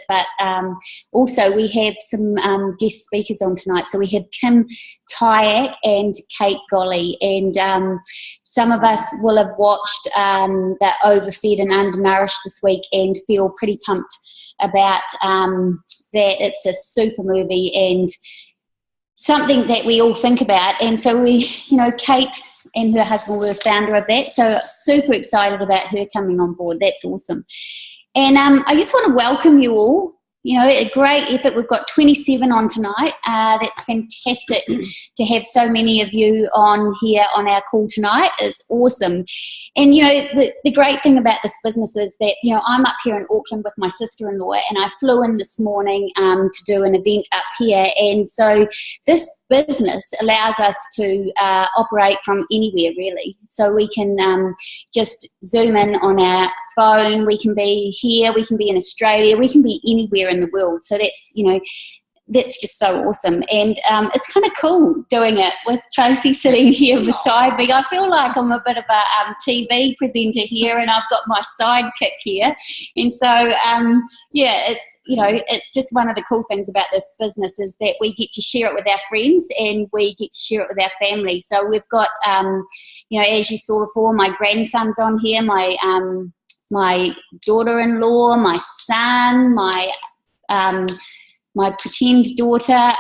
But also we have some guest speakers on tonight. So we have Kim Tyack and Kate Golly, and some of us will have watched the Overfed and Undernourished this week and feel pretty pumped about that. It's a super movie and something that we all think about. And so we, Kate and her husband were the founder of that, so super excited about her coming on board. That's awesome. And I just want to welcome you all. A great effort. We've got 27 on tonight. That's fantastic to have so many of you on here on our call tonight. It's awesome. And, the great thing about this business is that, I'm up here in Auckland with my sister-in-law, and I flew in this morning to do an event up here. And so this business allows us to operate from anywhere, really. So we can just zoom in on our phone. We can be here. We can be in Australia. We can be anywhere in the world. So that's just so awesome. And it's kind of cool doing it with Tracy sitting here beside me. I feel like I'm a bit of a TV presenter here, and I've got my sidekick here. And so, it's just one of the cool things about this business is that we get to share it with our friends and we get to share it with our family. So we've got, as you saw before, my grandson's on here, my daughter-in-law, my son, my pretend daughter,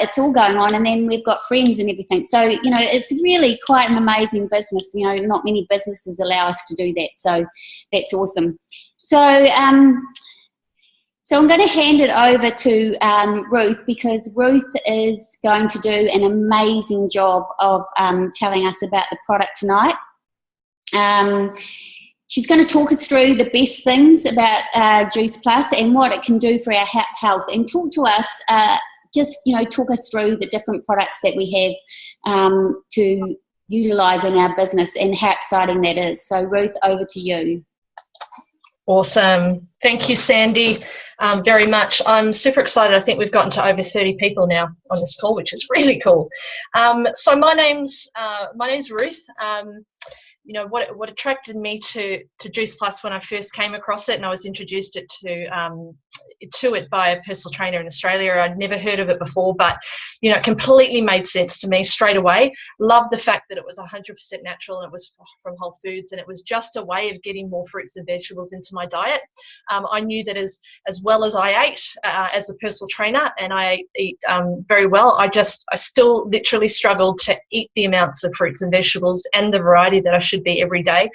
it's all going on, and then we've got friends and everything. So, it's really quite an amazing business. Not many businesses allow us to do that, so that's awesome. So, so I'm going to hand it over to Ruth, because Ruth is going to do an amazing job of telling us about the product tonight. She's going to talk us through the best things about Juice Plus and what it can do for our health, and talk to us, talk us through the different products that we have to utilise in our business and how exciting that is. So Ruth, over to you. Awesome. Thank you, Sandy, very much. I'm super excited. I think we've gotten to over 30 people now on this call, which is really cool. So my name's Ruth. What attracted me to Juice Plus when I first came across it, and I was introduced to it by a personal trainer in Australia. I'd never heard of it before, but it completely made sense to me straight away. Loved the fact that it was 100% natural and it was from Whole Foods, and it was just a way of getting more fruits and vegetables into my diet. I knew that as well as I ate as a personal trainer, and I eat very well, I still literally struggled to eat the amounts of fruits and vegetables and the variety that I should be every day.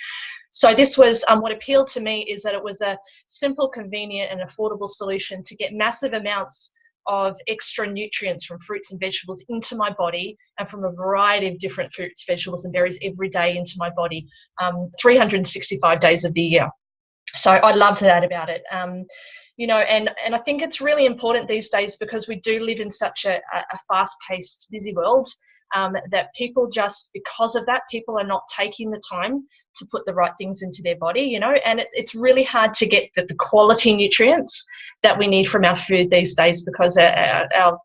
So this was what appealed to me, is that it was a simple, convenient and affordable solution to get massive amounts of extra nutrients from fruits and vegetables into my body, and from a variety of different fruits, vegetables and berries every day into my body, 365 days of the year. So I loved that about it. And I think it's really important these days, because we do live in such a fast-paced, busy world, that people just, because of that, people are not taking the time to put the right things into their body, and it's really hard to get the quality nutrients that we need from our food these days, because our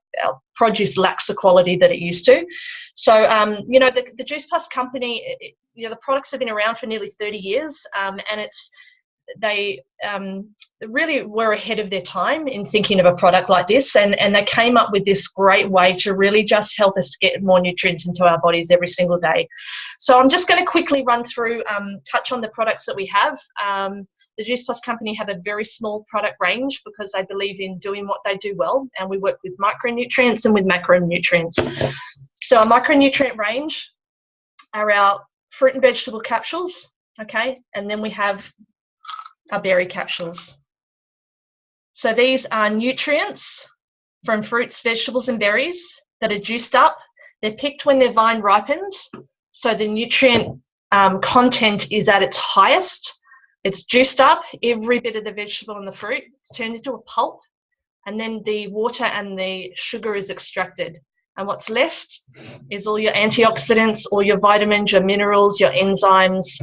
produce lacks the quality that it used to. So, the Juice Plus company, the products have been around for nearly 30 years, and they really were ahead of their time in thinking of a product like this, and they came up with this great way to really just help us get more nutrients into our bodies every single day. So I'm just going to quickly run through, touch on the products that we have. The Juice Plus company have a very small product range, because they believe in doing what they do well, and we work with micronutrients and with macronutrients. So our micronutrient range are our fruit and vegetable capsules, okay, and then we have our berry capsules. So these are nutrients from fruits, vegetables and berries that are juiced up. They're picked when their vine ripens, so the nutrient content is at its highest. It's juiced up, every bit of the vegetable and the fruit. It's turned into a pulp, and then the water and the sugar is extracted. And what's left is all your antioxidants, all your vitamins, your minerals, your enzymes,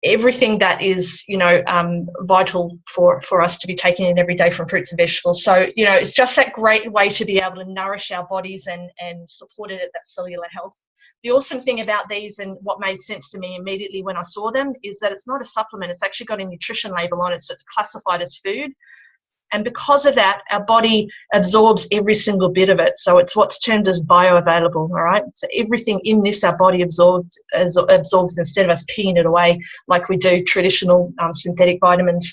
everything that is, vital for us to be taking in every day from fruits and vegetables. So, it's just that great way to be able to nourish our bodies and support it at that cellular health. The awesome thing about these, and what made sense to me immediately when I saw them, is that it's not a supplement. It's actually got a nutrition label on it, so it's classified as food. And because of that, our body absorbs every single bit of it. So it's what's termed as bioavailable, all right? So everything in this, our body absorbs instead of us peeing it away like we do traditional synthetic vitamins.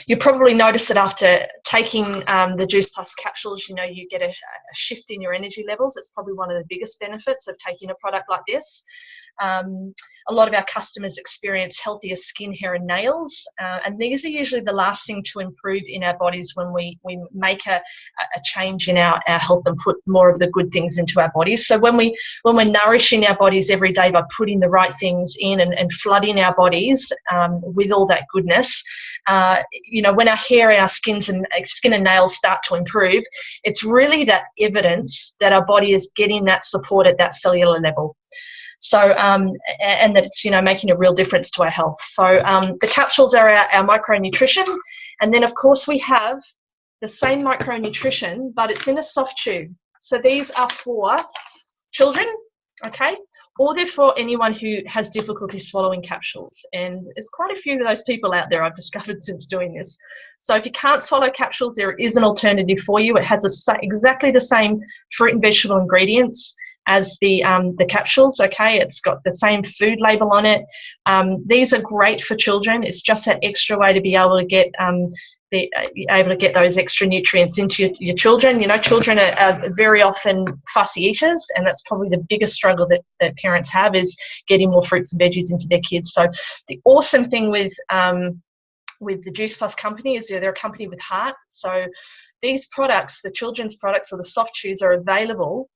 You probably notice that after taking the Juice Plus capsules, you get a shift in your energy levels. It's probably one of the biggest benefits of taking a product like this. A lot of our customers experience healthier skin, hair and nails, and these are usually the last thing to improve in our bodies when we make a change in our health and put more of the good things into our bodies. So when we're nourishing our bodies every day by putting the right things in and flooding our bodies with all that goodness, when our hair, our skin and nails start to improve, it's really that evidence that our body is getting that support at that cellular level. So, and that it's, making a real difference to our health. So the capsules are our micronutrition. And then, of course, we have the same micronutrition, but it's in a soft tube. So these are for children, okay, or they're for anyone who has difficulty swallowing capsules. And there's quite a few of those people out there I've discovered since doing this. So if you can't swallow capsules, there is an alternative for you. It has exactly the same fruit and vegetable ingredients as the capsules, okay? It's got the same food label on it. These are great for children. It's just that extra way to be able to get those extra nutrients into your children. Children are very often fussy eaters, and that's probably the biggest struggle that parents have, is getting more fruits and veggies into their kids. So the awesome thing with the Juice Plus company is they're a company with heart. So these products, the children's products or the soft chews, are available.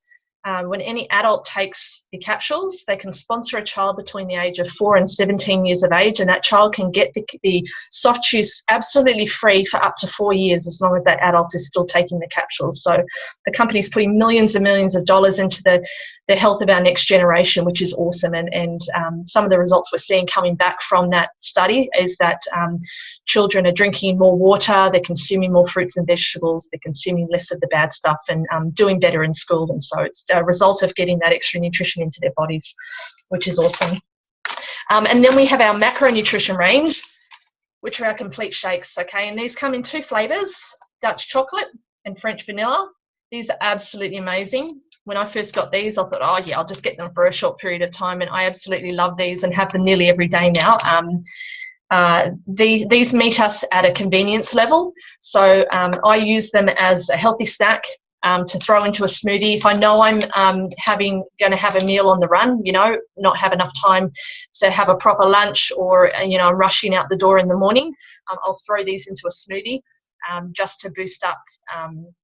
When any adult takes the capsules, they can sponsor a child between the age of 4 and 17 years of age, and that child can get the soft chews absolutely free for up to 4 years, as long as that adult is still taking the capsules. So the company's putting millions and millions of dollars into the health of our next generation, which is awesome. And some of the results we're seeing coming back from that study is that children are drinking more water, they're consuming more fruits and vegetables, they're consuming less of the bad stuff, and doing better in school. And so it's a result of getting that extra nutrition into their bodies, which is awesome. And then we have our macronutrition range, which are our complete shakes, okay? And these come in 2 flavors, Dutch chocolate and French vanilla. These are absolutely amazing. When I first got these, I thought, oh yeah, I'll just get them for a short period of time, and I absolutely love these and have them nearly every day now. These meet us at a convenience level. So I use them as a healthy snack to throw into a smoothie. If I know I'm going to have a meal on the run, not have enough time to have a proper lunch, or, I'm rushing out the door in the morning, I'll throw these into a smoothie just to boost up,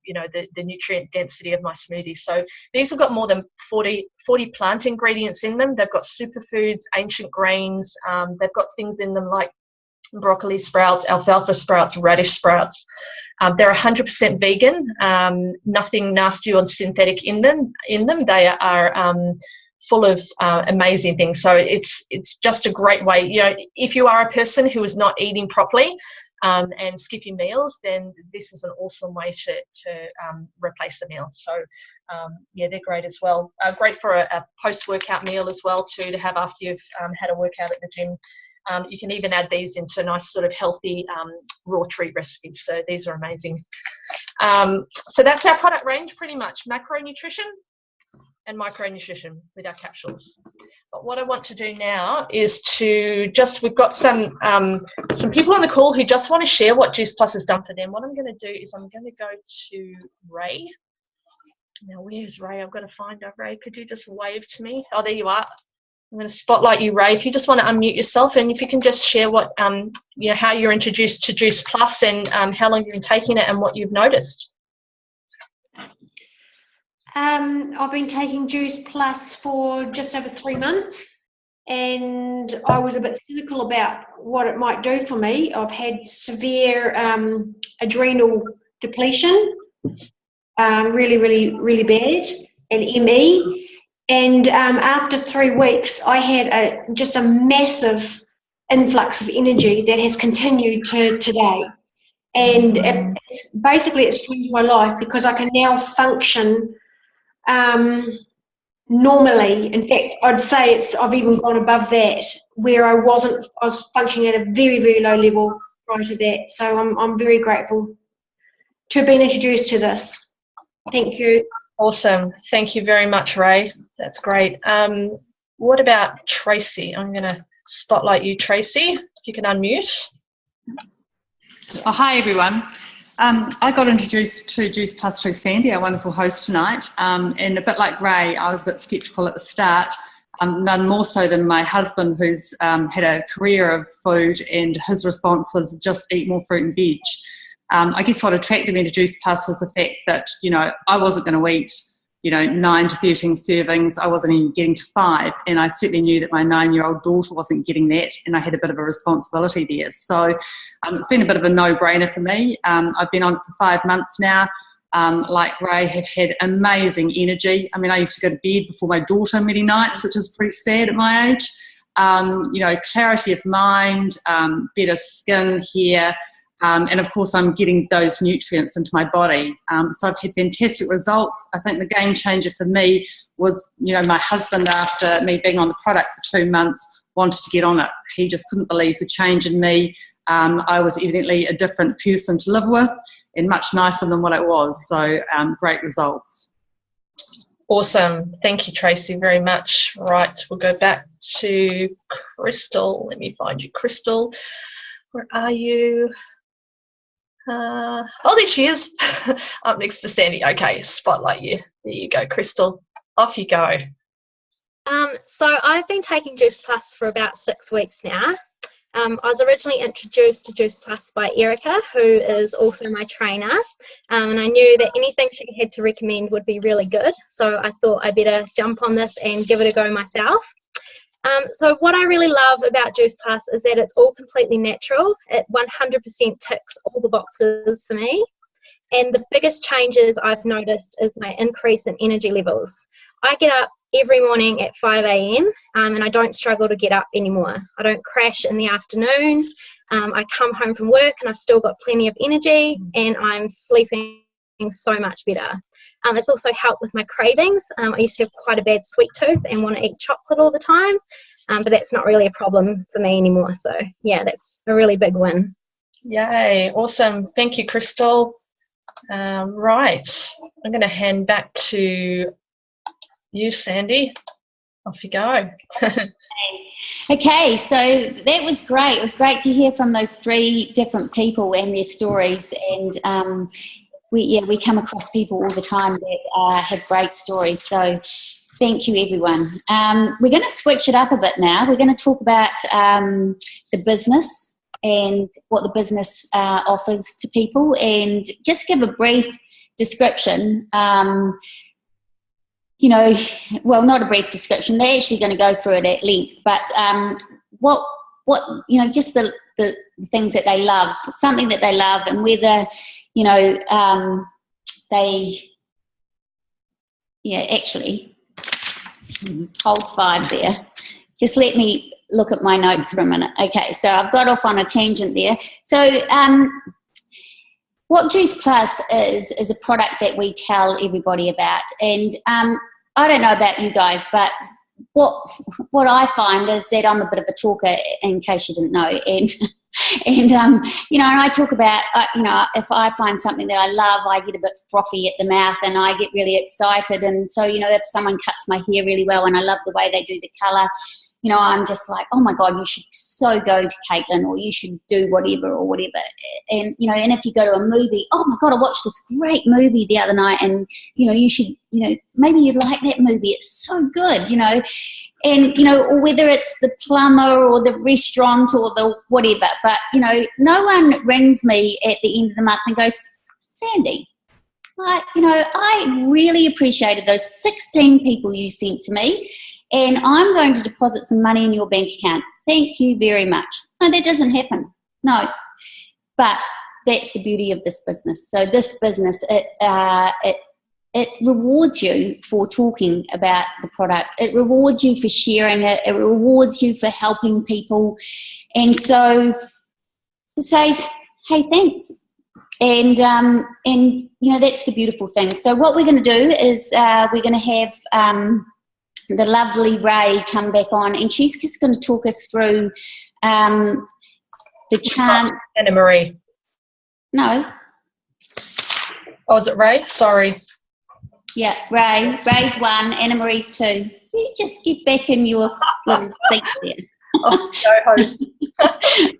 the nutrient density of my smoothie. So these have got more than 40 plant ingredients in them. They've got superfoods, ancient grains. They've got things in them like broccoli sprouts, alfalfa sprouts, radish sprouts. They're 100% vegan, nothing nasty or synthetic in them. They are full of amazing things. So it's just a great way. If you are a person who is not eating properly and skipping meals, then this is an awesome way to replace a meal. So yeah, they're great as well. Great for a post-workout meal as well too, to have after you've had a workout at the gym. You can even add these into nice sort of healthy raw treat recipes. So these are amazing. So that's our product range pretty much, macronutrition and micronutrition with our capsules. But what I want to do now is we've got some people on the call who just want to share what Juice Plus has done for them. What I'm going to do is I'm going to go to Ray. Now, where's Ray? I've got to find her. Ray, could you just wave to me? Oh, there you are. I'm going to spotlight you, Ray. If you just want to unmute yourself, and if you can just share what, how you're introduced to Juice Plus, and how long you've been taking it and what you've noticed. I've been taking Juice Plus for just over 3 months, and I was a bit cynical about what it might do for me. I've had severe adrenal depletion, really, really, really bad, and ME. And after 3 weeks, I had just a massive influx of energy that has continued to today. And it's changed my life, because I can now function normally. In fact, I'd say I've even gone above that, where I was functioning at a very, very low level prior to that. So I'm very grateful to have been introduced to this. Thank you. Awesome. Thank you very much, Ray. That's great. What about Tracy? I'm going to spotlight you, Tracy, if you can unmute. Oh, hi, everyone. I got introduced to Juice Plus through Sandy, our wonderful host tonight. And a bit like Ray, I was a bit sceptical at the start, none more so than my husband, who's had a career of food, and his response was just eat more fruit and veg. I guess what attracted me to Juice Plus was the fact that, I wasn't going to eat, 9 to 13 servings. I wasn't even getting to 5. And I certainly knew that my 9-year-old daughter wasn't getting that. And I had a bit of a responsibility there. So it's been a bit of a no-brainer for me. I've been on it for 5 months now. Like Ray, have had amazing energy. I mean, I used to go to bed before my daughter many nights, which is pretty sad at my age. Clarity of mind, better skin, hair. And of course, I'm getting those nutrients into my body. So I've had fantastic results. I think the game changer for me was, my husband, after me being on the product for 2 months, wanted to get on it. He just couldn't believe the change in me. I was evidently a different person to live with and much nicer than what it was. So great results. Awesome. Thank you, Tracy, very much. Right, we'll go back to Crystal. Let me find you, Crystal. Where are you? There she is. Up next to Sandy. Okay, spotlight you. There you go, Crystal. Off you go. So I've been taking Juice Plus for about 6 weeks now. I was originally introduced to Juice Plus by Erica, who is also my trainer, and I knew that anything she had to recommend would be really good, so I thought I better jump on this and give it a go myself. So what I really love about Juice Plus is that it's all completely natural. It 100% ticks all the boxes for me. And the biggest changes I've noticed is my increase in energy levels. I get up every morning at 5 a.m. And I don't struggle to get up anymore. I don't crash in the afternoon. I come home from work and I've still got plenty of energy, and I'm sleeping so much better. It's also helped with my cravings. I used to have quite a bad sweet tooth and want to eat chocolate all the time, but that's not really a problem for me anymore. So yeah, that's a really big win. Yay, awesome. Thank you, Crystal. Right, I'm going to hand back to you, Sandy. Off you go. Okay, so that was great. It was great to hear from those 3 different people and their stories. And we come across people all the time that have great stories. So thank you, everyone. We're going to switch it up a bit now. We're going to talk about the business and what the business offers to people, and just give a brief description. Well, not a brief description. They're actually going to go through it at length, but what just the things that they love, something that they love, and whether actually, hold 5 there. Just let me look at my notes for a minute. Okay, so I've got off on a tangent there. So what Juice Plus is a product that we tell everybody about. And I don't know about you guys, but what I find is that I'm a bit of a talker, in case you didn't know. And I talk about, if I find something that I love, I get a bit frothy at the mouth and I get really excited. And so, if someone cuts my hair really well and I love the way they do the colour, I'm just like, oh my God, you should so go to Caitlin, or you should do whatever or whatever. And, and if you go to a movie, oh my God, I watched this great movie the other night, and, you should, maybe you'd like that movie. It's so good, and, or whether it's the plumber or the restaurant or the whatever. But, no one rings me at the end of the month and goes, Sandy, I really appreciated those 16 people you sent to me, and I'm going to deposit some money in your bank account. Thank you very much. No, that doesn't happen. No. But that's the beauty of this business. So this business, it rewards you for talking about the product. It rewards you for sharing it. It rewards you for helping people. And so it says, hey, thanks. And that's the beautiful thing. So what we're going to do is we're going to have the lovely Ray come back on, and she's just going to talk us through the chance. Anna Marie. No. Oh, is it Ray? Sorry. Yeah, Ray's 1, Anna Marie's 2. You just get back in your little seat there. Oh, co-host.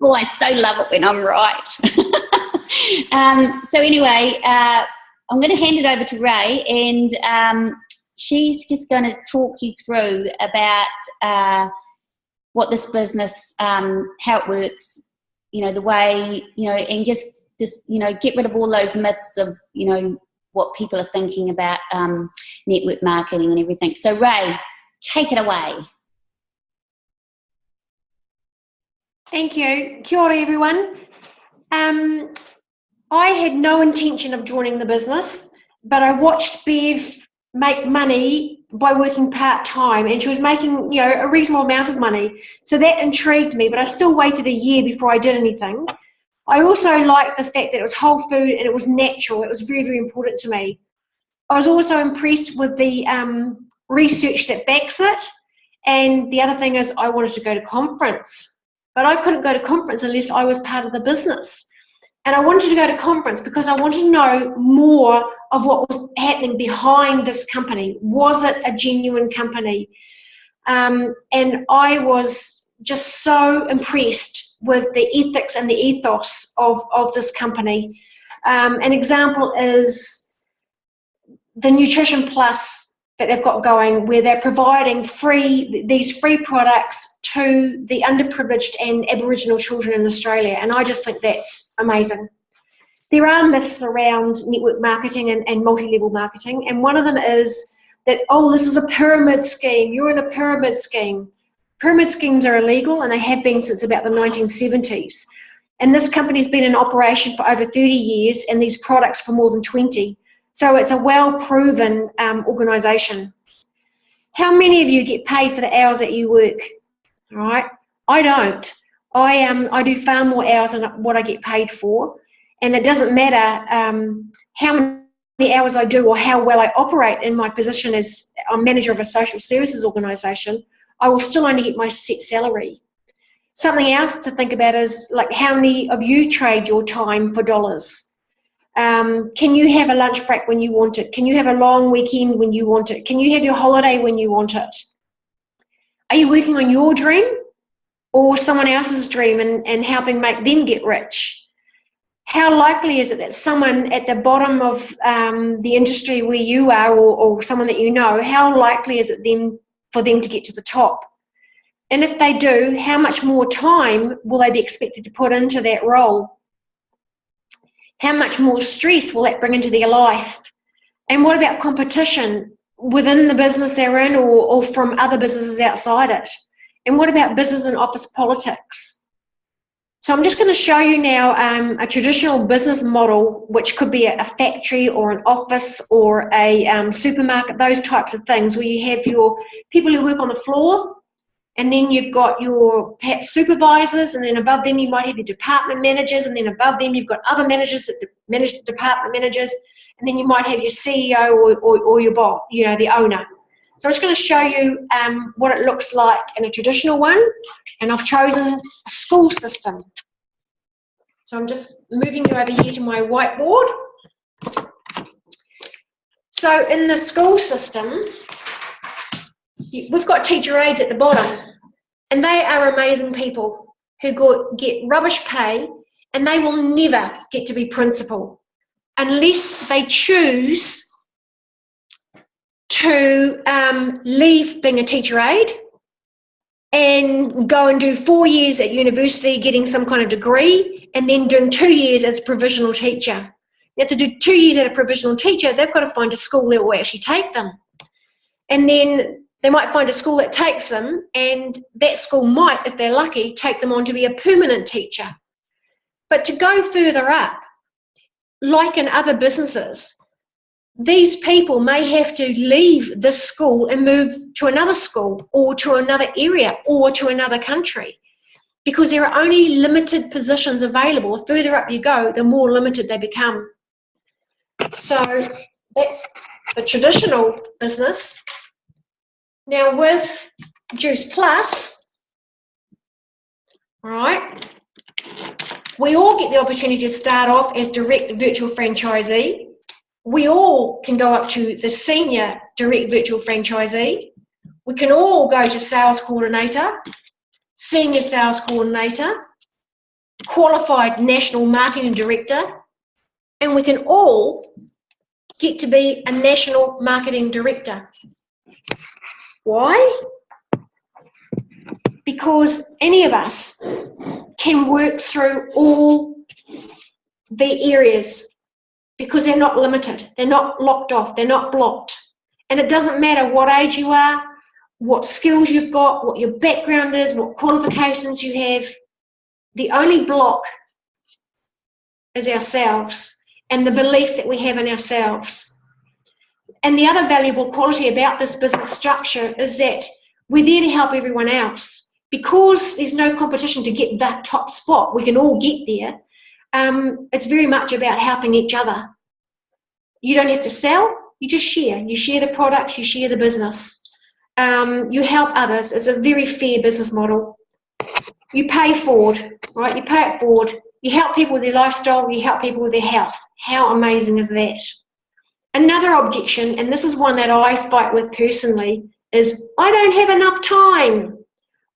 Oh, I so love it when I'm right. So anyway, I'm going to hand it over to Ray, and she's just going to talk you through about what this business, how it works, the way, and just get rid of all those myths of, what people are thinking about network marketing and everything. So Ray, take it away. Thank you. Kia ora, everyone. I had no intention of joining the business, but I watched Bev make money by working part-time, and she was making, a reasonable amount of money. So that intrigued me, but I still waited a year before I did anything. I also liked the fact that it was whole food and it was natural. It was very, very important to me. I was also impressed with the research that backs it. And the other thing is I wanted to go to conference, but I couldn't go to conference unless I was part of the business. And I wanted to go to conference because I wanted to know more of what was happening behind this company. Was it a genuine company? And I was just so impressed with the ethics and the ethos of this company. An example is the Nutrition Plus that they've got going, where they're providing these free products to the underprivileged and Aboriginal children in Australia, and I just think that's amazing. There are myths around network marketing and multi-level marketing, and one of them is that, this is a pyramid scheme, you're in a pyramid scheme. Pyramid schemes are illegal, and they have been since about the 1970s. And this company's been in operation for over 30 years, and these products for more than 20. So it's a well-proven organisation. How many of you get paid for the hours that you work? All right, I don't. I do far more hours than what I get paid for, and it doesn't matter how many hours I do or how well I operate in my position as a manager of a social services organisation. I will still only get my set salary. Something else to think about is, like, how many of you trade your time for dollars? Can you have a lunch break when you want it? Can you have a long weekend when you want it? Can you have your holiday when you want it? Are you working on your dream or someone else's dream and helping make them get rich? How likely is it that someone at the bottom of the industry where you are, or someone that you know, how likely is it for them to get to the top? And if they do, how much more time will they be expected to put into that role? How much more stress will that bring into their life? And what about competition within the business they're in, or from other businesses outside it? And what about business and office politics? So I'm just going to show you now a traditional business model, which could be a factory or an office or a supermarket, those types of things, where you have your people who work on the floor, and then you've got your perhaps supervisors, and then above them you might have your department managers, and then above them you've got other managers that manage the department managers, and then you might have your CEO or your boss, the owner. So I'm just going to show you what it looks like in a traditional one, and I've chosen a school system. So I'm just moving you over here to my whiteboard. So in the school system, we've got teacher aides at the bottom, and they are amazing people who get rubbish pay, and they will never get to be principal unless they choose to leave being a teacher aide and go and do 4 years at university getting some kind of degree, and then doing 2 years as a provisional teacher. You have to do 2 years as a provisional teacher. They've got to find a school that will actually take them. And then they might find a school that takes them, and that school might, if they're lucky, take them on to be a permanent teacher. But to go further up, like in other businesses, these people may have to leave this school and move to another school or to another area or to another country, because there are only limited positions available. The further up you go, the more limited they become. So that's the traditional business. Now with Juice Plus, all right, We all get the opportunity to start off as direct virtual franchisee. We all can go up to the senior direct virtual franchisee. We can all go to sales coordinator, senior sales coordinator, qualified national marketing director, and we can all get to be a national marketing director. Why? Because any of us can work through all the areas, because they're not limited, they're not locked off, they're not blocked. And it doesn't matter what age you are, what skills you've got, what your background is, what qualifications you have. The only block is ourselves and the belief that we have in ourselves. And the other valuable quality about this business structure is that we're there to help everyone else. Because there's no competition to get that top spot, we can all get there. It's very much about helping each other. You don't have to sell, you just share. You share the products, you share the business. You help others. It's a very fair business model. You pay forward, right? You pay it forward. You help people with their lifestyle, you help people with their health. How amazing is that? Another objection, and this is one that I fight with personally, is I don't have enough time.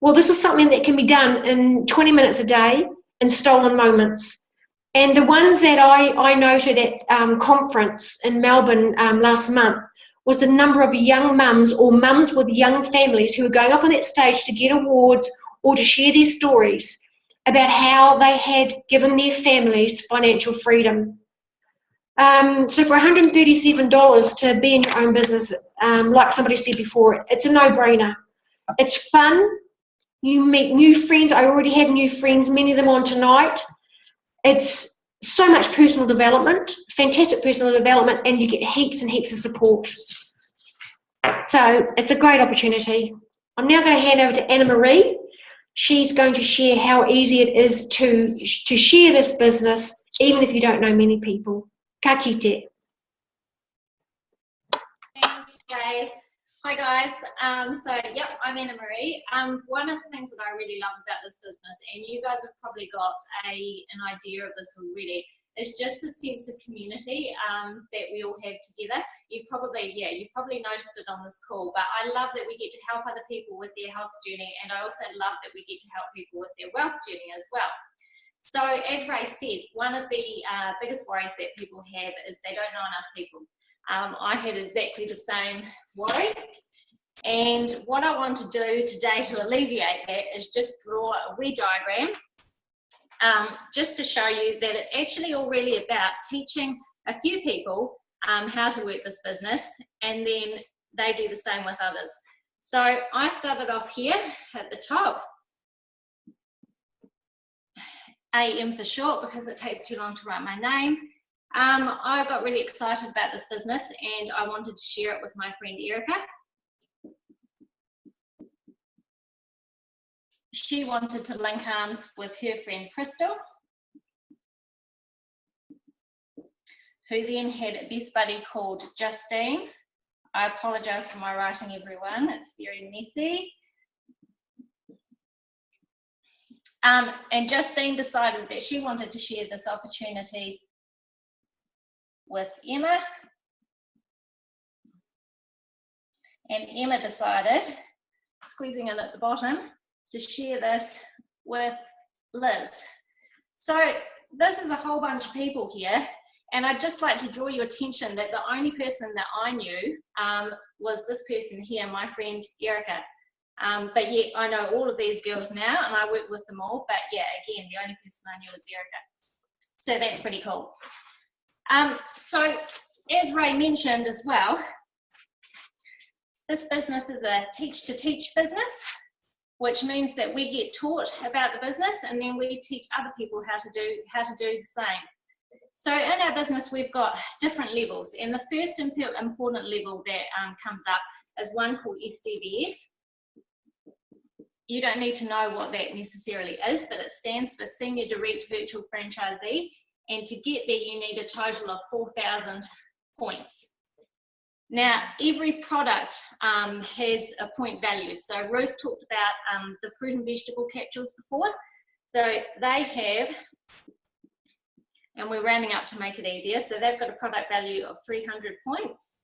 Well, this is something that can be done in 20 minutes a day in stolen moments. And the ones that I noted at conference in Melbourne last month was the number of young mums or mums with young families who were going up on that stage to get awards or to share their stories about how they had given their families financial freedom. So for $137 to be in your own business, like somebody said before, it's a no-brainer. It's fun. You meet new friends. I already have new friends, many of them on tonight. It's so much personal development, fantastic personal development, and you get heaps and heaps of support. So it's a great opportunity. I'm now going to hand over to Anna Marie. She's going to share how easy it is to share this business, even if you don't know many people. Ka kite. Thanks, Jay. Hi guys, yep, I'm Anna Marie. One of the things that I really love about this business, and you guys have probably got an idea of this already, is just the sense of community that we all have together. You've probably noticed it on this call, but I love that we get to help other people with their health journey, and I also love that we get to help people with their wealth journey as well. So as Ray said, one of the biggest worries that people have is they don't know enough people. I had exactly the same worry, and what I want to do today to alleviate that is just draw a wee diagram just to show you that it's actually all really about teaching a few people how to work this business, and then they do the same with others. So I started off here at the top, AM for short because it takes too long to write my name. I got really excited about this business and I wanted to share it with my friend Erica. She wanted to link arms with her friend Crystal, who then had a best buddy called Justine. I apologise for my writing, everyone, it's very messy. And Justine decided that she wanted to share this opportunity with Emma, and Emma decided, squeezing in at the bottom, to share this with Liz. So this is a whole bunch of people here, and I'd just like to draw your attention that the only person that I knew was this person here, my friend Erica. But yet I know all of these girls now and I work with them all, but yeah, again, the only person I knew was Erica. So that's pretty cool. So as Ray mentioned as well, this business is a teach-to-teach business, which means that we get taught about the business and then we teach other people how to do the same. So in our business, we've got different levels, and the first important level that comes up is one called SDVF. You don't need to know what that necessarily is, but it stands for Senior Direct Virtual Franchisee, and to get there you need a total of 4,000 points. Now, every product has a point value. So Ruth talked about the fruit and vegetable capsules before. So they have And we're rounding up to make it easier. So they've got a product value of 300 points.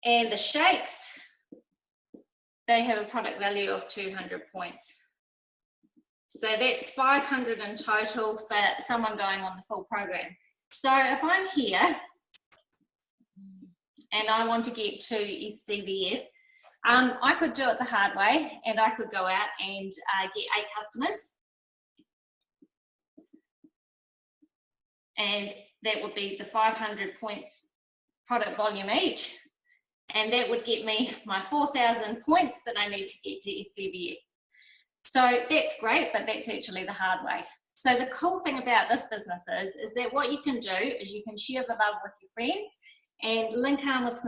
And the shakes, they have a product value of 200 points. So that's 500 in total for someone going on the full program. So if I'm here and I want to get to SDVF, I could do it the hard way, and I could go out and get 8 customers. And that would be the 500 points product volume each. And that would get me my 4,000 points that I need to get to SDVF. So that's great, but that's actually the hard way. So the cool thing about this business is that what you can do is you can share the love with your friends and link arms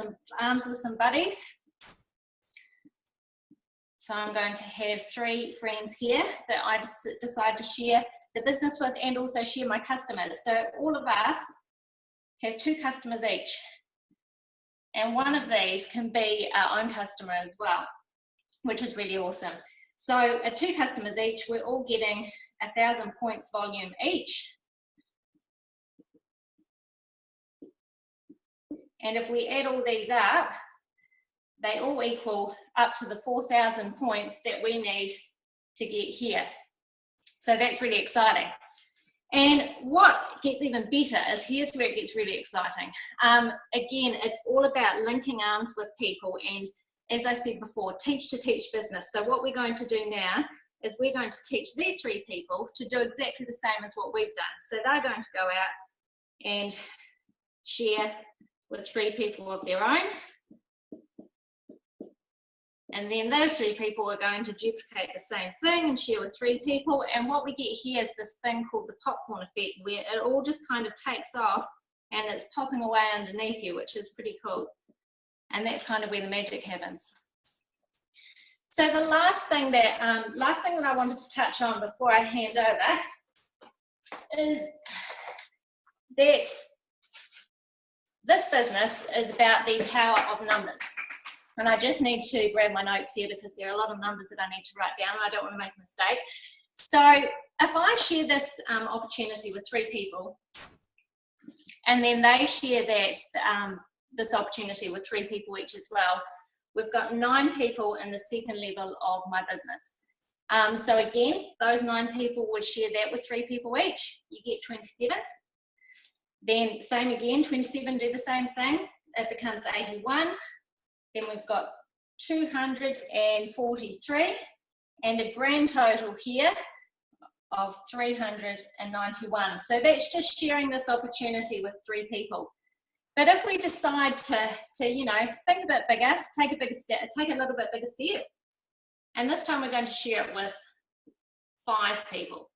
with some buddies. So I'm going to have 3 friends here that I decide to share the business with and also share my customers. So all of us have 2 customers each. And one of these can be our own customer as well, which is really awesome. So at 2 customers each, we're all getting 1,000 points volume each. And if we add all these up, they all equal up to the 4,000 points that we need to get here. So that's really exciting. And what gets even better is here's where it gets really exciting. Again, it's all about linking arms with people and, as I said before, teach to teach business. So what we're going to do now is we're going to teach these 3 people to do exactly the same as what we've done. So they're going to go out and share with 3 people of their own. And then those 3 people are going to duplicate the same thing and share with 3 people. And what we get here is this thing called the popcorn effect, where it all just kind of takes off and it's popping away underneath you, which is pretty cool. And that's kind of where the magic happens. So the last thing that I wanted to touch on before I hand over is that this business is about the power of numbers. And I just need to grab my notes here because there are a lot of numbers that I need to write down and I don't want to make a mistake. So if I share this opportunity with 3 people and then they share that this opportunity with 3 people each as well, we've got 9 people in the second level of my business. So again, those 9 people would share that with 3 people each. You get 27. Then same again, 27 do the same thing. It becomes 81. Then we've got 243 and a grand total here of 391. So that's just sharing this opportunity with 3 people. But if we decide to you know, think a bit bigger, take a little bit bigger step, and this time we're going to share it with 5 people.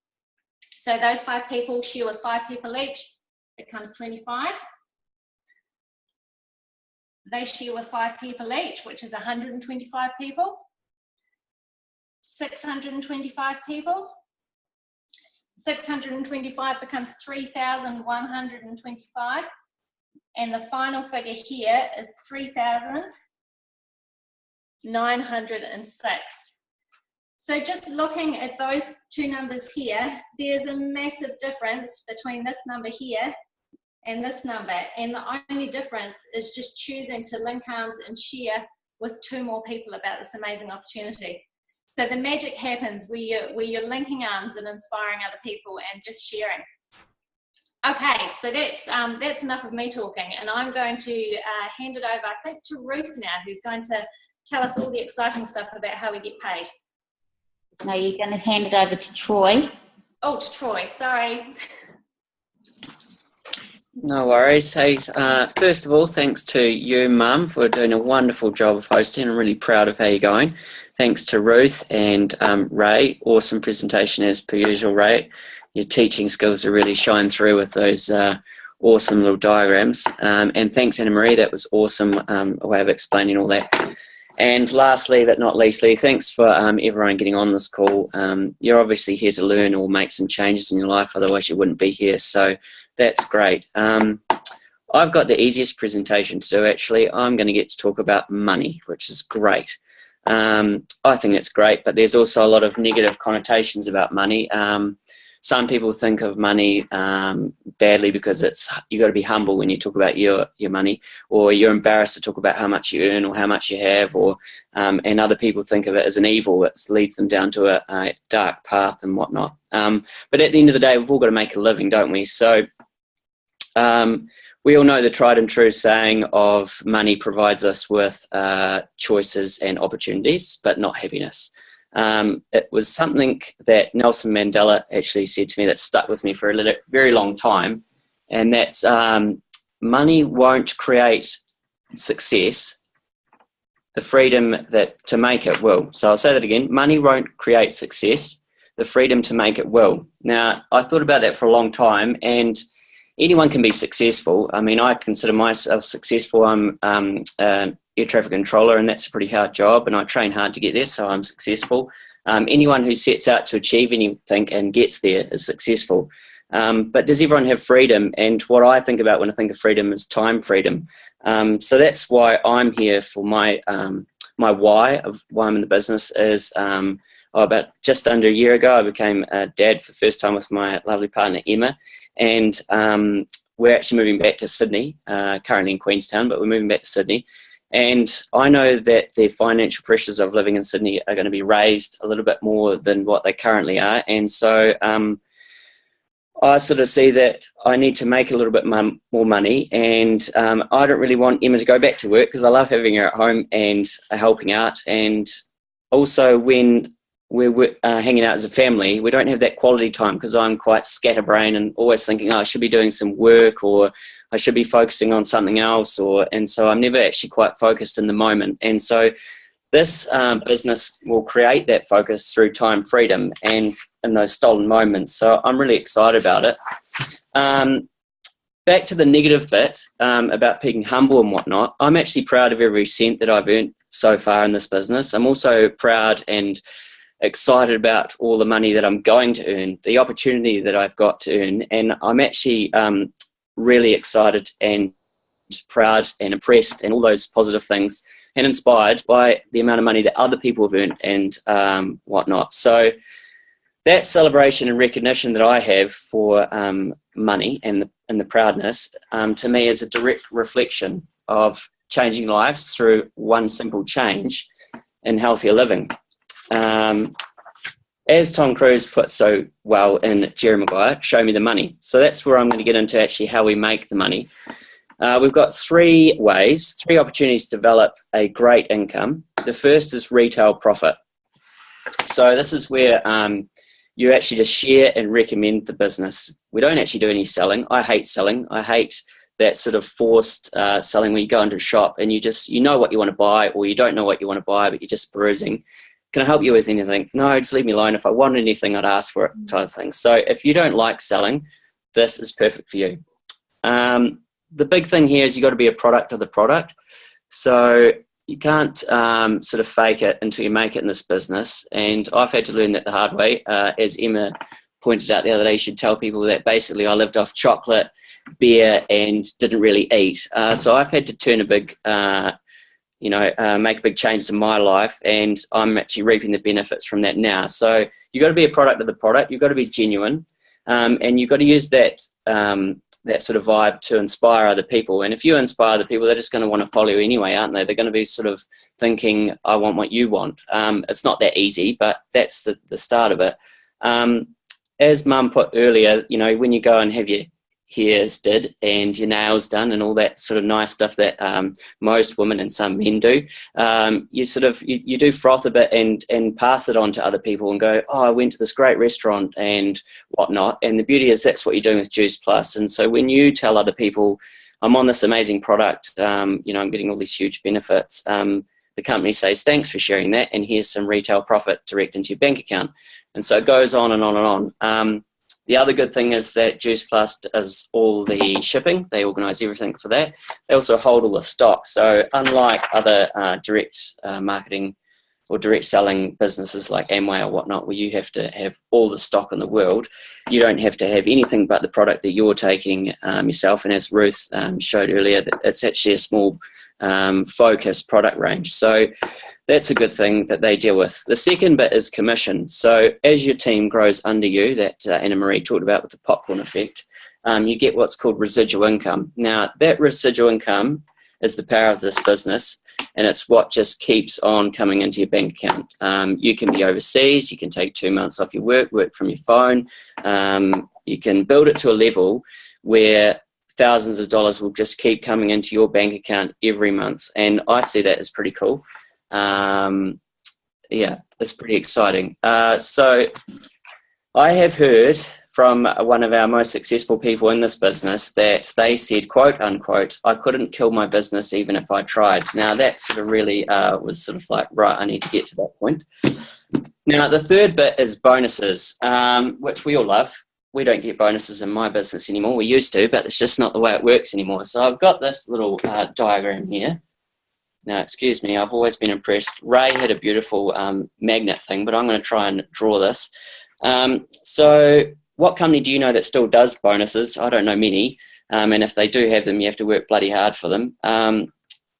So those 5 people share with 5 people each, it becomes 25. They share with 5 people each, which is 125 people. 625 people. 625 becomes 3,125. And the final figure here is 3,906. So just looking at those 2 numbers here, there's a massive difference between this number here and this number, and the only difference is just choosing to link arms and share with 2 more people about this amazing opportunity. So the magic happens where you're linking arms and inspiring other people and just sharing. Okay, so that's enough of me talking, and I'm going to hand it over, I think, to Ruth now, who's going to tell us all the exciting stuff about how we get paid. No, you're going to hand it over to Troy. Oh, to Troy, sorry. No worries. Hey, first of all, thanks to you, Mum, for doing a wonderful job of hosting. I'm really proud of how you're going. Thanks to Ruth and Ray. Awesome presentation as per usual, Ray. Your teaching skills are really shine through with those awesome little diagrams. And thanks, Anna Marie. That was awesome, a way of explaining all that. And lastly, but not leastly, thanks for everyone getting on this call. You're obviously here to learn or make some changes in your life, otherwise you wouldn't be here. So that's great. I've got the easiest presentation to do, actually. I'm going to get to talk about money, which is great. I think it's great, but there's also a lot of negative connotations about money. some people think of money badly because you got to be humble when you talk about your money, or you're embarrassed to talk about how much you earn or how much you have, or and other people think of it as an evil that leads them down to a dark path and whatnot. But at the end of the day, we've all got to make a living, don't we? So we all know the tried and true saying of money provides us with choices and opportunities, but not happiness. It was something that Nelson Mandela actually said to me that stuck with me for a very long time, and that's money won't create success. The freedom to make it will. So I'll say that again. Money won't create success. The freedom to make it will. Now, I thought about that for a long time, and anyone can be successful. I mean, I consider myself successful. I'm air traffic controller, and that's a pretty hard job, and I train hard to get there, so I'm successful. Anyone who sets out to achieve anything and gets there is successful. But does everyone have freedom? And what I think about when I think of freedom is time freedom. So that's why I'm here for my why of why I'm in the business is about just under a year ago, I became a dad for the first time with my lovely partner, Emma. And we're actually moving back to Sydney, currently in Queenstown, but we're moving back to Sydney. And I know that the financial pressures of living in Sydney are going to be raised a little bit more than what they currently are. And so I sort of see that I need to make a little bit more money. And I don't really want Emma to go back to work because I love having her at home and helping out. And also when we're hanging out as a family, we don't have that quality time because I'm quite scatterbrained and always thinking, I should be doing some work, or I should be focusing on something else, and so I'm never actually quite focused in the moment. And so this business will create that focus through time freedom and in those stolen moments. So I'm really excited about it. Back to the negative bit about being humble and whatnot. I'm actually proud of every cent that I've earned so far in this business. I'm also proud and excited about all the money that I'm going to earn, the opportunity that I've got to earn, and I'm actually really excited and proud and impressed and all those positive things and inspired by the amount of money that other people have earned and whatnot. So that celebration and recognition that I have for money and the proudness to me is a direct reflection of changing lives through one simple change in healthier living. As Tom Cruise put so well in Jerry Maguire, show me the money. So that's where I'm going to get into actually how we make the money. We've got three opportunities to develop a great income. The first is retail profit. So this is where you actually just share and recommend the business. We don't actually do any selling. I hate selling. I hate that sort of forced selling where you go into a shop and you know what you want to buy, or you don't know what you want to buy, but you're just perusing. Can I help you with anything? No, just leave me alone. If I want anything, I'd ask for it, type of thing. So if you don't like selling, this is perfect for you. The big thing here is you've got to be a product of the product. So you can't sort of fake it until you make it in this business. And I've had to learn that the hard way. As Emma pointed out the other day, you should tell people that basically I lived off chocolate, beer, and didn't really eat. So I've had to turn a big... make a big change to my life, and I'm actually reaping the benefits from that now. So you've got to be a product of the product. You've got to be genuine, and you've got to use that sort of vibe to inspire other people. And if you inspire other people, they're just going to want to follow you anyway, aren't they? They're going to be sort of thinking, I want what you want. It's not that easy, but that's the start of it. As Mum put earlier, when you go and have your hairs did and your nails done and all that sort of nice stuff that most women and some men do, you do froth a bit and pass it on to other people and go, I went to this great restaurant and whatnot. And the beauty is that's what you're doing with Juice Plus. And so when you tell other people, I'm on this amazing product, I'm getting all these huge benefits, the company says, thanks for sharing that, and here's some retail profit direct into your bank account. And so it goes on and on and on. The other good thing is that Juice Plus does all the shipping. They organise everything for that. They also hold all the stock. So unlike other direct marketing or direct selling businesses like Amway or whatnot, where you have to have all the stock in the world. You don't have to have anything but the product that you're taking yourself. And as Ruth showed earlier, that's actually a small focused product range. So that's a good thing that they deal with. The second bit is commission. So as your team grows under you, that Anna Marie talked about with the popcorn effect, you get what's called residual income. Now, that residual income is the power of this business, and it's what just keeps on coming into your bank account. You can be overseas, you can take 2 months off your work from your phone. You can build it to a level where thousands of dollars will just keep coming into your bank account every month. And I see that as pretty cool. Yeah, it's pretty exciting. So I have heard from one of our most successful people in this business that they said, quote unquote, I couldn't kill my business even if I tried. Now that sort of really was sort of like, right, I need to get to that point. Now the third bit is bonuses, which we all love. We don't get bonuses in my business anymore. We used to, but it's just not the way it works anymore. So I've got this little diagram here. Now, excuse me, I've always been impressed. Ray had a beautiful magnet thing, but I'm going to try and draw this. So what company do you know that still does bonuses? I don't know many. And if they do have them, you have to work bloody hard for them.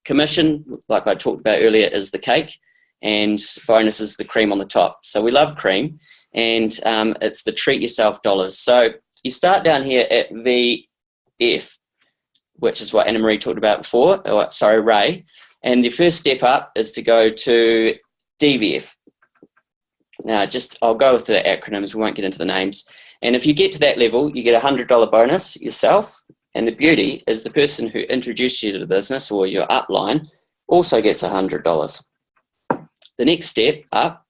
Commission, like I talked about earlier, is the cake, and bonus is the cream on the top. So we love cream, and it's the treat yourself dollars. So you start down here at VF, which is what Anna Marie talked about before, or sorry, Ray. And your first step up is to go to DVF. Now, I'll go with the acronyms, we won't get into the names. And if you get to that level, you get a $100 bonus yourself. And the beauty is the person who introduced you to the business or your upline also gets $100. The next step up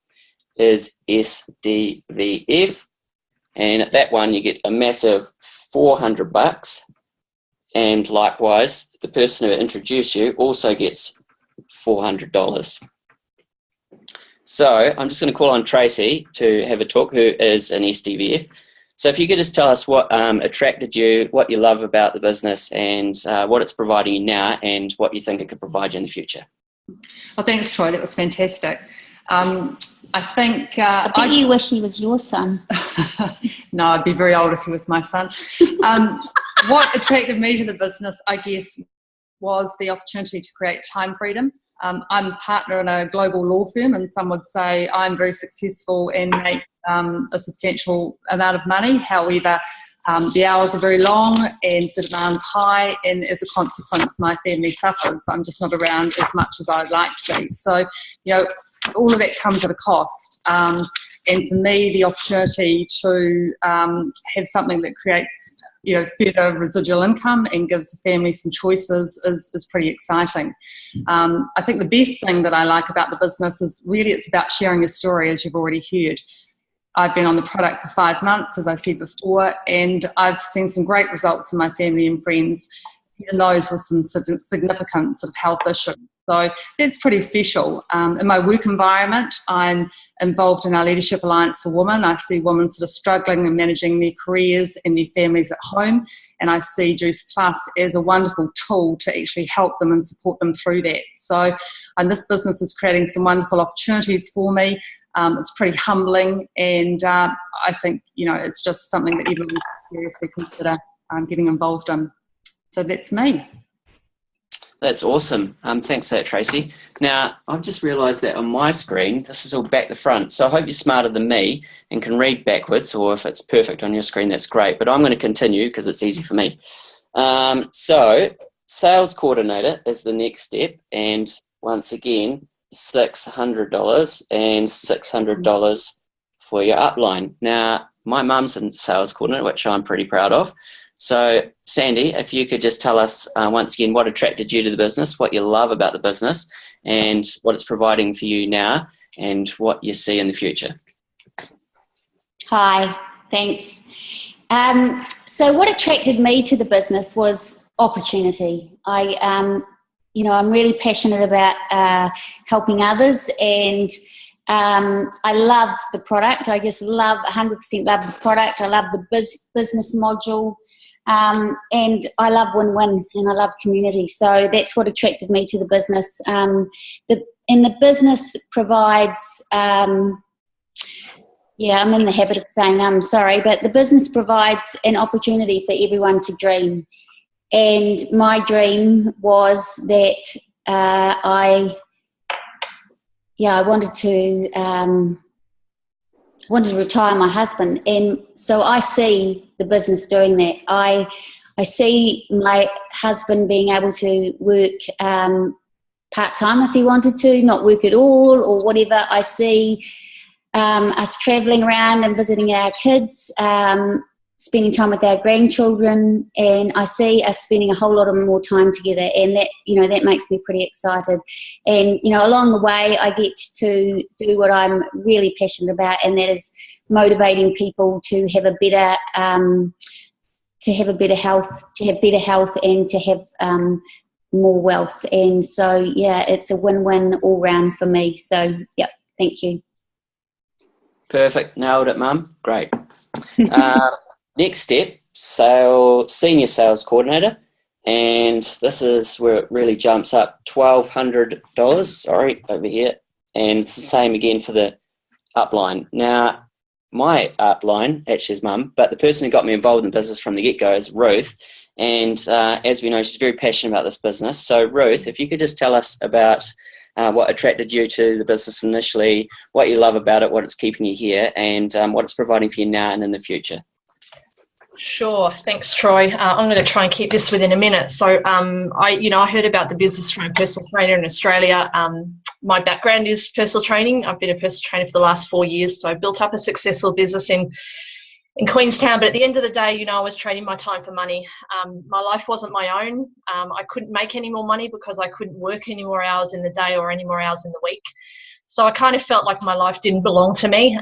is SDVF. And at that one, you get a massive $400. And likewise, the person who introduced you also gets $400. So I'm just going to call on Tracy to have a talk, who is an SDVF. So if you could just tell us what attracted you, what you love about the business, and what it's providing you now, and what you think it could provide you in the future. Well, thanks, Troy. That was fantastic. I think... I bet you wish he was your son. No, I'd be very old if he was my son. What attracted me to the business, I guess, was the opportunity to create time freedom. I'm a partner in a global law firm, and some would say I'm very successful and make a substantial amount of money. However, the hours are very long and the demand's high, and as a consequence, my family suffers. I'm just not around as much as I'd like to be. So, all of that comes at a cost. And for me, the opportunity to have something that creates further residual income and gives the family some choices is pretty exciting. I think the best thing that I like about the business is really it's about sharing a story, as you've already heard. I've been on the product for 5 months, as I said before, and I've seen some great results in my family and friends, even those with some significant sort of health issues. So that's pretty special. In my work environment, I'm involved in our Leadership Alliance for Women. I see women sort of struggling and managing their careers and their families at home, and I see Juice Plus as a wonderful tool to actually help them and support them through that. So this business is creating some wonderful opportunities for me. It's pretty humbling, and I think, it's just something that everyone should seriously consider getting involved in. So that's me. That's awesome. Thanks for that, Tracy. Now, I've just realised that on my screen, this is all back to front. So I hope you're smarter than me and can read backwards, or if it's perfect on your screen, that's great. But I'm going to continue because it's easy for me. So sales coordinator is the next step. And once again, $600 and $600 for your upline. Now, my mum's a sales coordinator, which I'm pretty proud of. So, Sandy, if you could just tell us once again what attracted you to the business, what you love about the business, and what it's providing for you now, and what you see in the future. Hi, thanks. So what attracted me to the business was opportunity. I'm really passionate about helping others, and I love the product. I just 100% love the product. I love the business module. And I love win-win, and I love community. So that's what attracted me to the business. The business provides, I'm in the habit of saying I'm sorry, but the business provides an opportunity for everyone to dream. And my dream was that I wanted to retire my husband, and so I see the business doing that. I see my husband being able to work part-time if he wanted to, not work at all or whatever. I see us travelling around and visiting our kids, spending time with our grandchildren, and I see us spending a whole lot of more time together, and that, that makes me pretty excited. And along the way I get to do what I'm really passionate about, and that is motivating people to have better health, and to have more wealth. And so it's a win-win all round for me. So thank you. Perfect, nailed it, Mum. Great. Next step, senior sales coordinator, and this is where it really jumps up, $1,200, sorry, over here, and it's the same again for the upline. Now, my upline actually is Mum, but the person who got me involved in business from the get-go is Ruth, and as we know, she's very passionate about this business. So Ruth, if you could just tell us about what attracted you to the business initially, what you love about it, what it's keeping you here, and what it's providing for you now and in the future. Sure, thanks, Troy. I'm going to try and keep this within a minute. So, I heard about the business from a personal trainer in Australia. My background is personal training. I've been a personal trainer for the last 4 years, so I built up a successful business in Queenstown. But at the end of the day, I was trading my time for money. My life wasn't my own. I couldn't make any more money because I couldn't work any more hours in the day or any more hours in the week. So I kind of felt like my life didn't belong to me.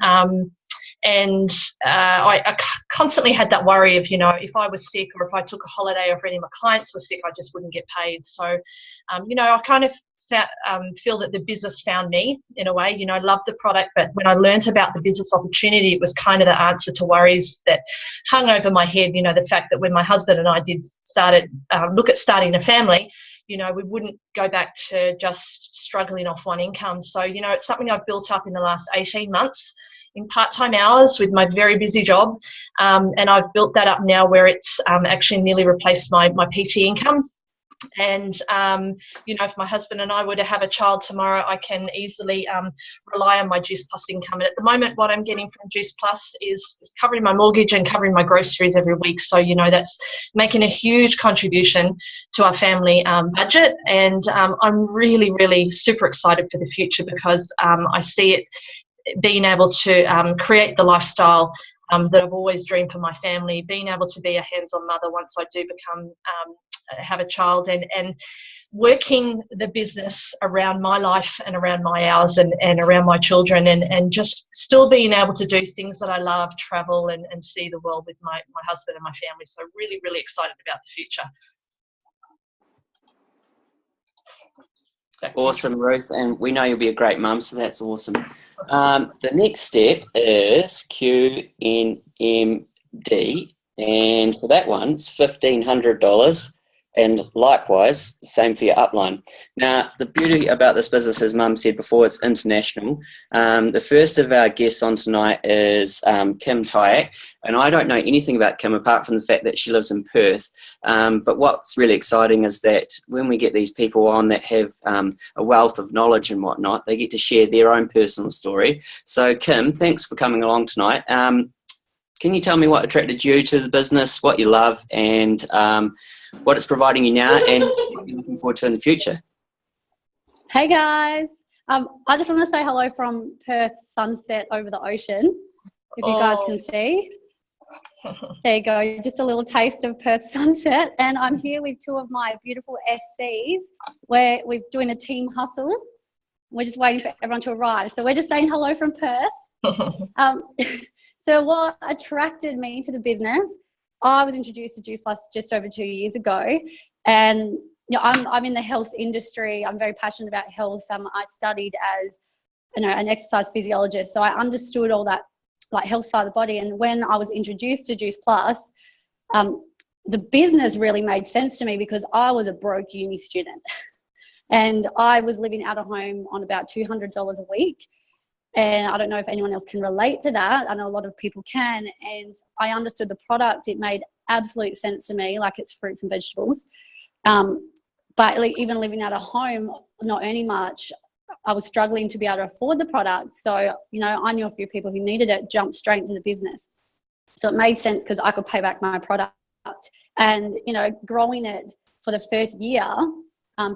And I constantly had that worry of, if I was sick or if I took a holiday or if any of my clients were sick, I just wouldn't get paid. So, I kind of feel that the business found me in a way. I loved the product, but when I learned about the business opportunity, it was kind of the answer to worries that hung over my head. The fact that when my husband and I look at starting a family, we wouldn't go back to just struggling off one income. So, it's something I've built up in the last 18 months in part-time hours with my very busy job. And I've built that up now where it's actually nearly replaced my PT income. And, if my husband and I were to have a child tomorrow, I can easily rely on my Juice Plus income. And at the moment, what I'm getting from Juice Plus is covering my mortgage and covering my groceries every week. So, that's making a huge contribution to our family budget. And I'm really, really super excited for the future because I see it being able to create the lifestyle that I've always dreamed for my family, being able to be a hands-on mother once I do have a child, and working the business around my life and around my hours and around my children, and just still being able to do things that I love, travel and see the world with my husband and my family. So really, really excited about the future. Awesome, Ruth, and we know you'll be a great mum, so that's awesome. The next step is QNMD, and for that one, it's $1,500, and likewise, same for your upline. Now, the beauty about this business, as Mum said before, it's international. The first of our guests on tonight is Kim Tyak, and I don't know anything about Kim apart from the fact that she lives in Perth. But what's really exciting is that when we get these people on that have a wealth of knowledge and whatnot, they get to share their own personal story. So, Kim, thanks for coming along tonight. Can you tell me what attracted you to the business, what you love, and what it's providing you now and what you're looking forward to in the future? Hey guys, I just want to say hello from Perth sunset over the ocean, if you guys can see. There you go, just a little taste of Perth sunset. And I'm here with two of my beautiful SCs where we're doing a team hustle. We're just waiting for everyone to arrive. So we're just saying hello from Perth. So what attracted me to the business, I was introduced to Juice Plus just over 2 years ago, and I'm in the health industry. I'm very passionate about health. I studied as an exercise physiologist, so I understood all that like health side of the body. And when I was introduced to Juice Plus, the business really made sense to me because I was a broke uni student and I was living out of home on about $200 a week. And I don't know if anyone else can relate to that. I know a lot of people can. And I understood the product. It made absolute sense to me, like it's fruits and vegetables. But like, even living out of home, not earning much, I was struggling to be able to afford the product. So, you know, I knew a few people who needed it, jumped straight into the business. So it made sense because I could pay back my product. And, you know, growing it for the first year,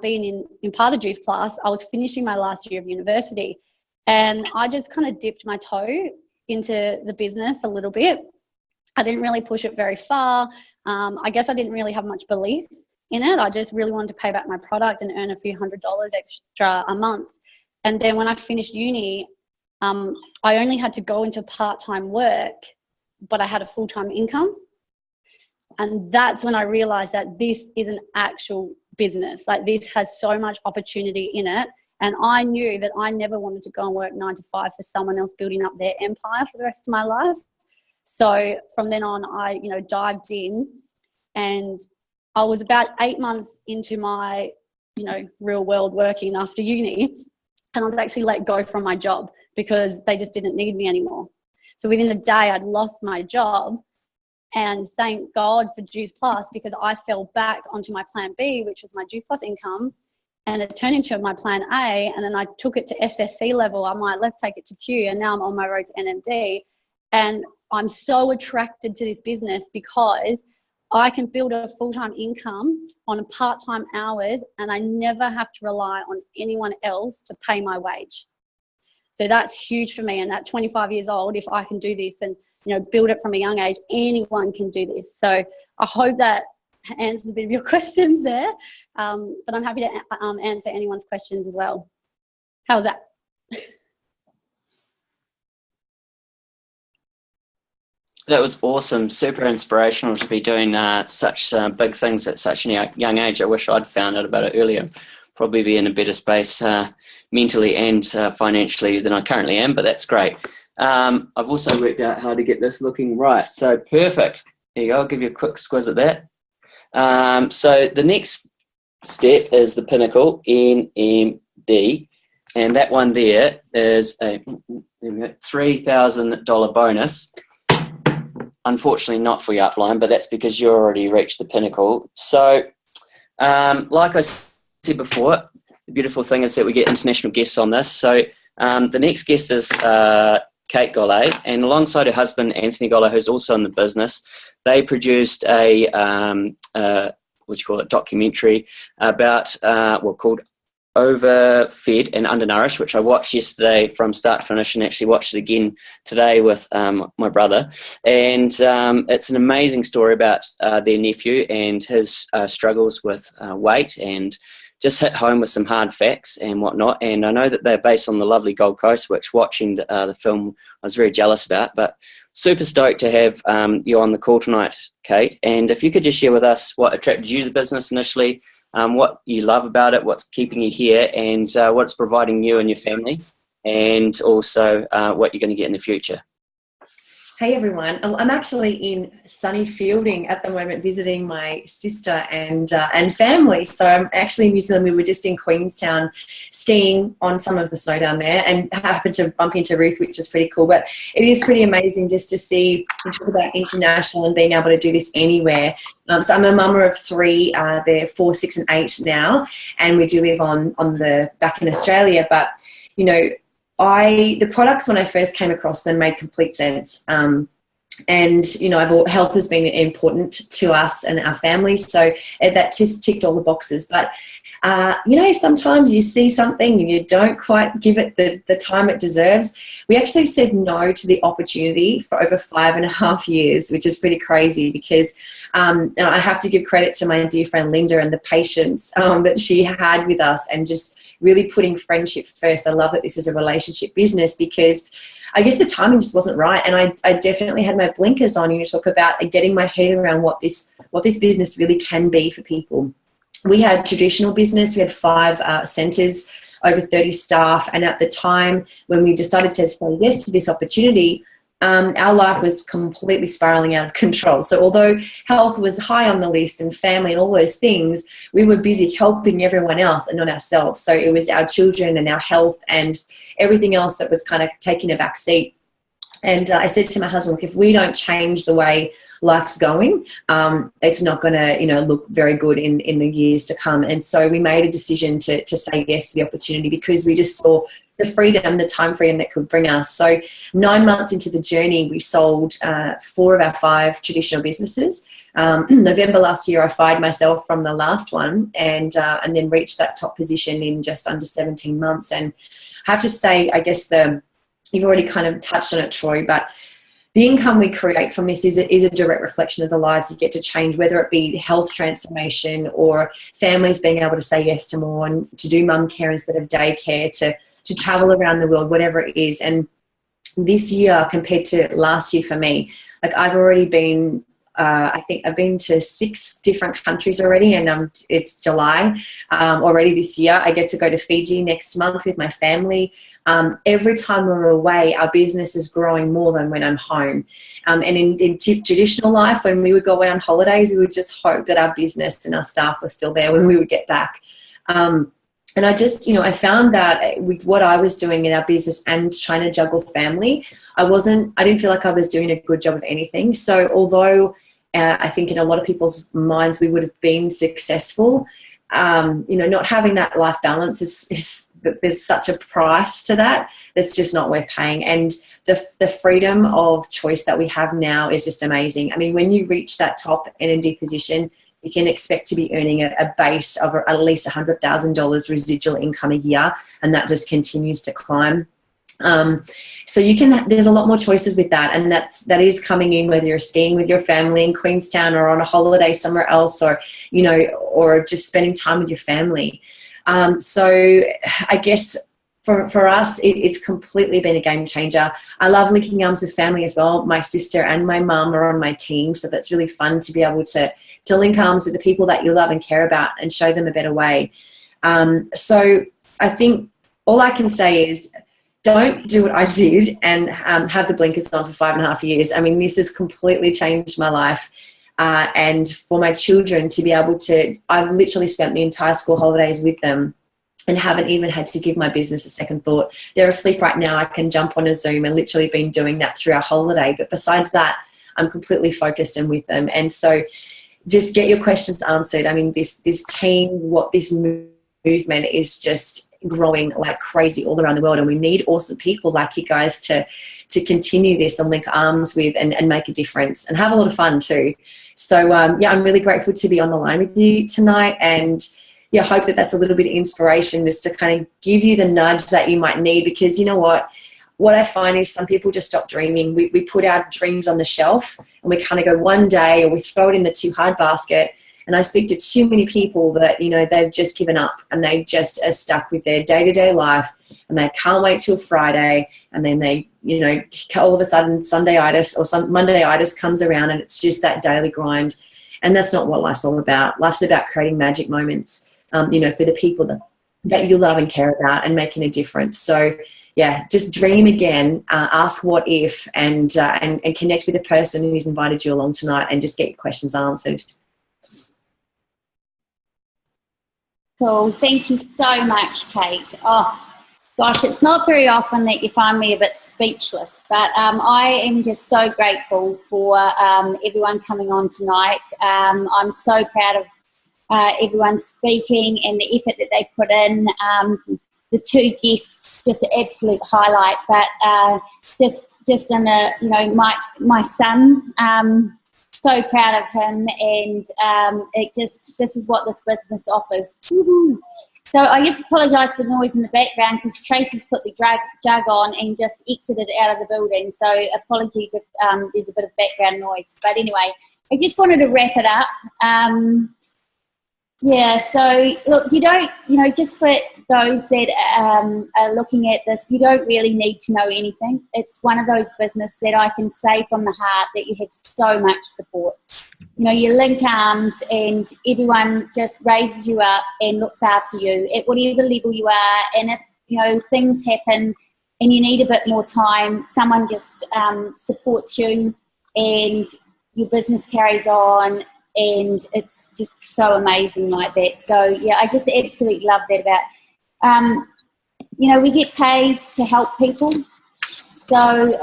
being in part of Juice Plus, I was finishing my last year of university. And I just kind of dipped my toe into the business a little bit. I didn't really push it very far. I guess I didn't really have much belief in it. I just really wanted to pay back my product and earn a few $100s extra a month. And then when I finished uni, I only had to go into part-time work, but I had a full-time income. And that's when I realized that this is an actual business. Like, this has so much opportunity in it. And I knew that I never wanted to go and work 9 to 5 for someone else building up their empire for the rest of my life. So from then on, I, you know, dived in, and I was about 8 months into my, you know, real world working after uni. And I was actually let go from my job because they just didn't need me anymore. So within a day, I'd lost my job. And thank God for Juice Plus, because I fell back onto my plan B, which was my Juice Plus income. And it turned into my plan A. And then I took it to SSC level. I'm like, let's take it to Q. And now I'm on my road to NMD. And I'm so attracted to this business because I can build a full-time income on part-time hours, and I never have to rely on anyone else to pay my wage. So that's huge for me. And at 25 years old, if I can do this and, you know, build it from a young age, anyone can do this. So I hope that answers a bit of your questions there. But I'm happy to answer anyone's questions as well. How's that? That was awesome. Super inspirational to be doing such big things at such a young age. I wish I'd found out about it earlier. Probably be in a better space mentally and financially than I currently am, but that's great. I've also worked out how to get this looking right. So perfect. There you go. I'll give you a quick squiz at that. So the next step is the Pinnacle, NMD. And that one there is a $3,000 bonus. Unfortunately not for your upline, but that's because you already reached the Pinnacle. So like I said before, the beautiful thing is that we get international guests on this. So the next guest is Kate Golay, and alongside her husband Anthony Golay, who's also in the business, they produced a documentary about called Overfed and Undernourished, which I watched yesterday from start to finish, and actually watched it again today with my brother. And it's an amazing story about their nephew and his struggles with weight, and just hit home with some hard facts and whatnot. And I know that they're based on the lovely Gold Coast, which watching the film I was very jealous about, but super stoked to have you on the call tonight, Kate. And if you could just share with us what attracted you to the business initially, what you love about it, what's keeping you here, and what it's providing you and your family, and also what you're going to get in the future. Hey everyone, I'm actually in sunny Fielding at the moment visiting my sister and family. So I'm actually in New Zealand. We were just in Queenstown skiing on some of the snow down there and happened to bump into Ruth, which is pretty cool. But it is pretty amazing just to see and talk about international and being able to do this anywhere. So I'm a mama of 3. They're 4, 6 and 8 now, and we do live back in Australia. But, you know, the products, when I first came across them, made complete sense. And, you know, health has been important to us and our families. So that just ticked all the boxes. But, you know, sometimes you see something and you don't quite give it the time it deserves. We actually said no to the opportunity for over 5.5 years, which is pretty crazy because and I have to give credit to my dear friend Linda and the patience that she had with us, and just really putting friendship first. I love that this is a relationship business because I guess the timing just wasn't right. And I definitely had my blinkers on. You talk about getting my head around what this business really can be for people. We had traditional business. We had 5 centres, over 30 staff. And at the time when we decided to say yes to this opportunity, our life was completely spiraling out of control. So although health was high on the list and family and all those things, we were busy helping everyone else and not ourselves. So it was our children and our health and everything else that was kind of taking a back seat. And I said to my husband, look, if we don't change the way life's going, it's not going to, look very good in the years to come. And so we made a decision to say yes to the opportunity, because we just saw the freedom, the time freedom that could bring us. So 9 months into the journey, we sold 4 of our 5 traditional businesses. November last year, I fired myself from the last one and then reached that top position in just under 17 months. And I have to say, I guess you've already kind of touched on it, Troy, but the income we create from this is a direct reflection of the lives you get to change, whether it be health transformation or families being able to say yes to more and to do mum care instead of daycare, to travel around the world, whatever it is. And this year compared to last year for me, like I've already been, I think I've been to 6 different countries already, and it's July already this year. I get to go to Fiji next month with my family. Every time we're away, our business is growing more than when I'm home. And in traditional life, when we would go away on holidays, we would just hope that our business and our staff were still there when we would get back. And I just, I found that with what I was doing in our business and trying to juggle family, I didn't feel like I was doing a good job of anything. So although I think in a lot of people's minds we would have been successful, not having that life balance there's such a price to that that's just not worth paying. And the freedom of choice that we have now is just amazing. I mean, when you reach that top NMD position, you can expect to be earning a base of at least $100,000 residual income a year, and that just continues to climb. So there's a lot more choices with that, and that is coming in whether you're skiing with your family in Queenstown or on a holiday somewhere else, or or just spending time with your family. So I guess for us, it's completely been a game changer. I love linking arms with family as well. My sister and my mum are on my team, so that's really fun to be able to link arms with the people that you love and care about and show them a better way. So I think all I can say is don't do what I did and have the blinkers on for 5.5 years. I mean, this has completely changed my life. And for my children to be able to, I've literally spent the entire school holidays with them and haven't even had to give my business a second thought. They're asleep right now. I can jump on a Zoom and literally been doing that through our holiday. But besides that, I'm completely focused and with them. And so just get your questions answered. I mean, this team, this movement is just growing like crazy all around the world. And we need awesome people like you guys to continue this and link arms with and make a difference and have a lot of fun too. So, I'm really grateful to be on the line with you tonight, and hope that that's a little bit of inspiration just to kind of give you the nudge that you might need, because you know what I find is some people just stop dreaming. We put our dreams on the shelf and we kind of go one day, or we throw it in the too hard basket. And I speak to too many people that, they've just given up and they just are stuck with their day-to-day life and they can't wait till Friday, and then they, all of a sudden Sunday-itis or Monday-itis comes around and it's just that daily grind. And that's not what life's all about. Life's about creating magic moments, for the people that you love and care about and making a difference. So, just dream again, ask what if, and connect with the person who's invited you along tonight and just get your questions answered. Cool. Thank you so much, Kate. Oh, gosh, it's not very often that you find me a bit speechless, but I am just so grateful for everyone coming on tonight. I'm so proud of everyone speaking and the effort that they put in. The 2 guests, just an absolute highlight, but just in my son, so proud of him, and this is what this business offers. Woo-hoo. So I just apologise for the noise in the background because Tracy's put the jug on and just exited out of the building. So apologies if there's a bit of background noise. But anyway, I just wanted to wrap it up. So look, just for those that are looking at this, you don't really need to know anything. It's one of those business that I can say from the heart that you have so much support. You link arms and everyone just raises you up and looks after you at whatever level you are. And if, things happen and you need a bit more time, someone just supports you and your business carries on, and it's just so amazing like that. So yeah, I just absolutely love that about, we get paid to help people. So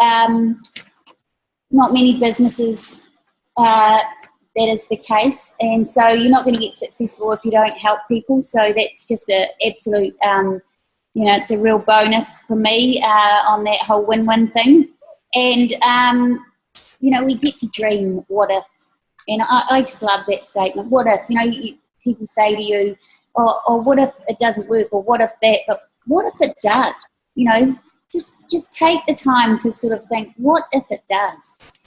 not many businesses that is the case, and so you're not going to get successful if you don't help people. So that's just an absolute, it's a real bonus for me on that whole win-win thing. And, we get to dream what if. And I just love that statement. What if, people say to you, or what if it doesn't work, or what if that, but what if it does? Just take the time to sort of think, what if it does?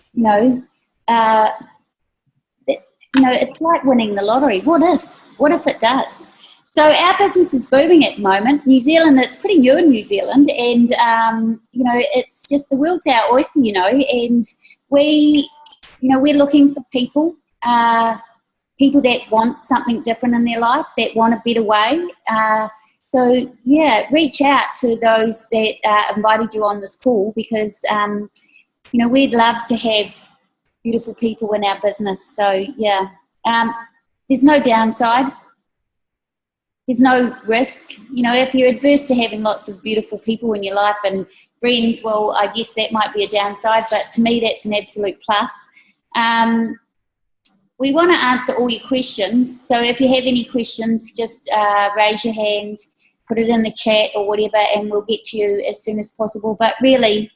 It's like winning the lottery. What if it does? So our business is booming at the moment. New Zealand, it's pretty new in New Zealand, and it's just the world's our oyster, and we're looking for people that want something different in their life, that want a better way. So yeah, reach out to those that invited you on this call, because we'd love to have beautiful people in our business. So yeah, there's no downside. There's no risk. If you're adverse to having lots of beautiful people in your life and friends, well, I guess that might be a downside, but to me that's an absolute plus. We want to answer all your questions, so if you have any questions, just raise your hand, put it in the chat or whatever, and we'll get to you as soon as possible. But really,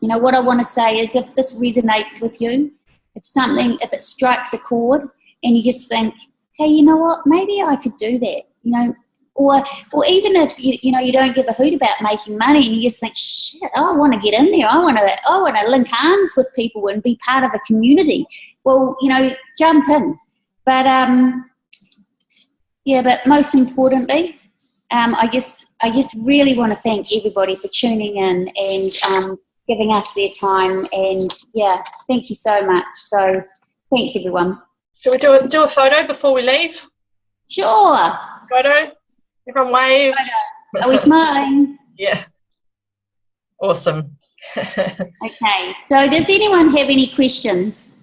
what I want to say is, if this resonates with you, if it strikes a chord and you just think, hey, you know what, maybe I could do that, or even if you don't give a hoot about making money and you just think, shit, I want to get in there, I want to link arms with people and be part of a community. Well, jump in. But but most importantly, I just really want to thank everybody for tuning in and giving us their time, and yeah, thank you so much. So thanks everyone. Shall we do a photo before we leave? Sure. Photo? Everyone wave. Photo. Are we smiling? Yeah. Awesome. Okay, so does anyone have any questions?